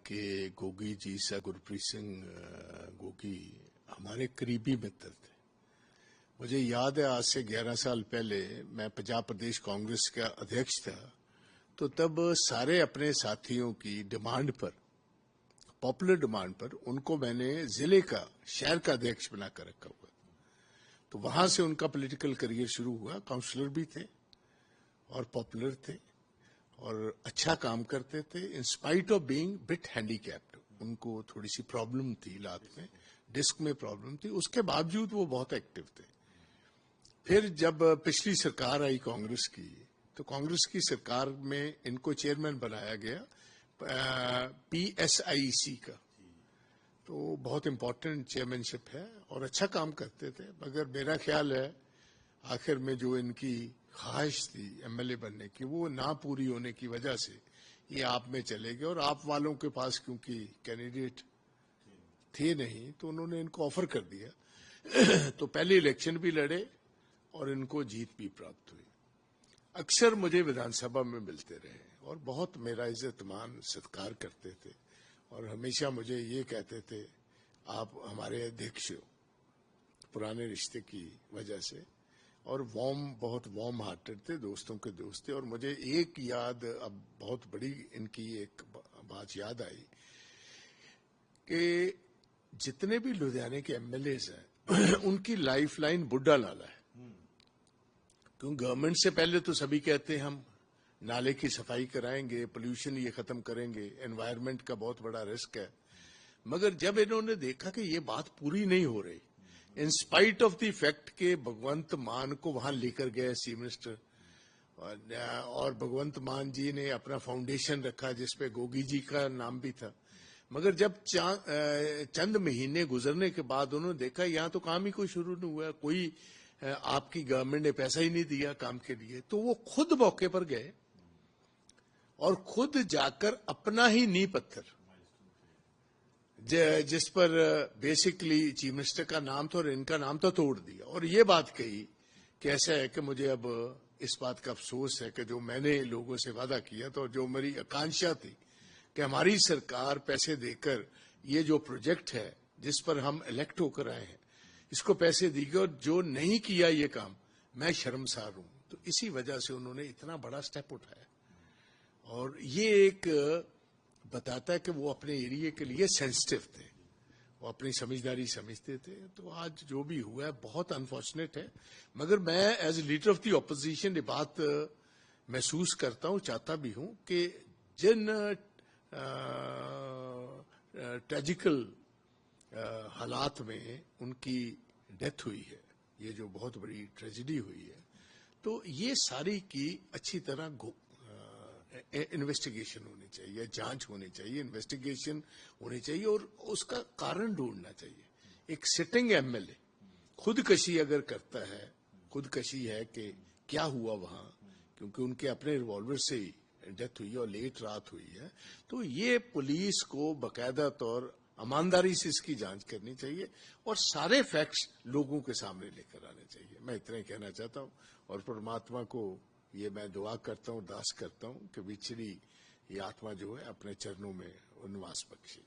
कि गोगी जी सा गुरप्रीत सिंह गोगी हमारे करीबी मित्र थे। मुझे याद है आज से 11 साल पहले मैं पंजाब प्रदेश कांग्रेस का अध्यक्ष था, तो तब सारे अपने साथियों की डिमांड पर, पॉपुलर डिमांड पर, उनको मैंने जिले का, शहर का अध्यक्ष बनाकर रखा हुआ। तो वहां से उनका पॉलिटिकल करियर शुरू हुआ। काउंसलर भी थे और पॉपुलर थे और अच्छा काम करते थे, in spite of being bit handicapped. उनको थोड़ी सी प्रॉब्लम थी, लात में डिस्क में प्रॉब्लम थी, उसके बावजूद वो बहुत एक्टिव थे। फिर जब पिछली सरकार आई कांग्रेस की, तो कांग्रेस की सरकार में इनको चेयरमैन बनाया गया PSIC का। तो बहुत इंपॉर्टेंट चेयरमैनशिप है और अच्छा काम करते थे। मगर मेरा ख्याल है आखिर में जो इनकी ख्वाहिश थी MLA बनने की, वो ना पूरी होने की वजह से ये आप में चले गए। और आप वालों के पास क्योंकि कैंडिडेट थे नहीं, तो उन्होंने इनको ऑफर कर दिया। तो पहले इलेक्शन भी लड़े और इनको जीत भी प्राप्त हुई। अक्सर मुझे विधानसभा में मिलते रहे और बहुत मेरा इज्जत मान सत्कार करते थे और हमेशा मुझे ये कहते थे, आप हमारे अध्यक्ष हो, पुराने रिश्ते की वजह से। और बहुत वार्म हार्टेड थे, दोस्तों के दोस्त थे। और मुझे एक याद, अब बहुत बड़ी इनकी एक बात याद आई कि जितने भी लुधियाने के MLAs हैं उनकी लाइफलाइन बुड्ढा नाला है। क्यों? गवर्नमेंट से पहले तो सभी कहते हैं हम नाले की सफाई कराएंगे, पोल्यूशन ये खत्म करेंगे, एनवायरनमेंट का बहुत बड़ा रिस्क है। मगर जब इन्होंने देखा कि ये बात पूरी नहीं हो रही, in spite of the fact के भगवंत मान को वहां लेकर गए चीफ मिनिस्टर, और भगवंत मान जी ने अपना फाउंडेशन रखा जिसपे गोगी जी का नाम भी था। मगर जब चंद महीने गुजरने के बाद उन्होंने देखा यहाँ तो काम ही कोई शुरू नहीं हुआ, कोई आपकी गवर्नमेंट ने पैसा ही नहीं दिया काम के लिए, तो वो खुद मौके पर गए और खुद जाकर अपना ही नींव पत्थर, जिस पर बेसिकली चीफ मिनिस्टर का नाम था और इनका नाम था, तोड़ दिया। और ये बात कही कि ऐसा है कि मुझे अब इस बात का अफसोस है कि जो मैंने लोगों से वादा किया था और जो मेरी आकांक्षा थी कि हमारी सरकार पैसे देकर ये जो प्रोजेक्ट है जिस पर हम इलेक्ट होकर आए हैं, इसको पैसे देगी, और जो नहीं किया ये काम, मैं शर्मसार हूं। तो इसी वजह से उन्होंने इतना बड़ा स्टेप उठाया और ये एक बताता है कि वो अपने एरिया के लिए सेंसिटिव थे, वो अपनी समझदारी समझते थे। तो आज जो भी हुआ है बहुत अनफॉर्चुनेट है। मगर मैं as a leader of the opposition ये बात महसूस करता हूं, चाहता भी हूं कि जिन ट्रेजिकल हालात में उनकी डेथ हुई है, ये जो बहुत बड़ी ट्रेजेडी हुई है, तो ये सारी की अच्छी तरह इन्वेस्टिगेशन होनी चाहिए, जांच होनी चाहिए, इन्वेस्टिगेशन होनी चाहिए और उसका कारण ढूंढना चाहिए। एक सिटिंग MLA खुदकशी अगर करता है, खुदकशी है कि क्या हुआ वहां, क्योंकि उनके अपने रिवॉल्वर से ही डेथ हुई है और लेट रात हुई है, तो ये पुलिस को बाकायदा तौर ईमानदारी से इसकी जांच करनी चाहिए और सारे फैक्ट्स लोगों के सामने लेकर आने चाहिए। मैं इतना ही कहना चाहता हूं और परमात्मा को ये मैं दुआ करता हूं, अरदास करता हूं कि बिछड़ी ये आत्मा जो है अपने चरणों में निवास बख्शे।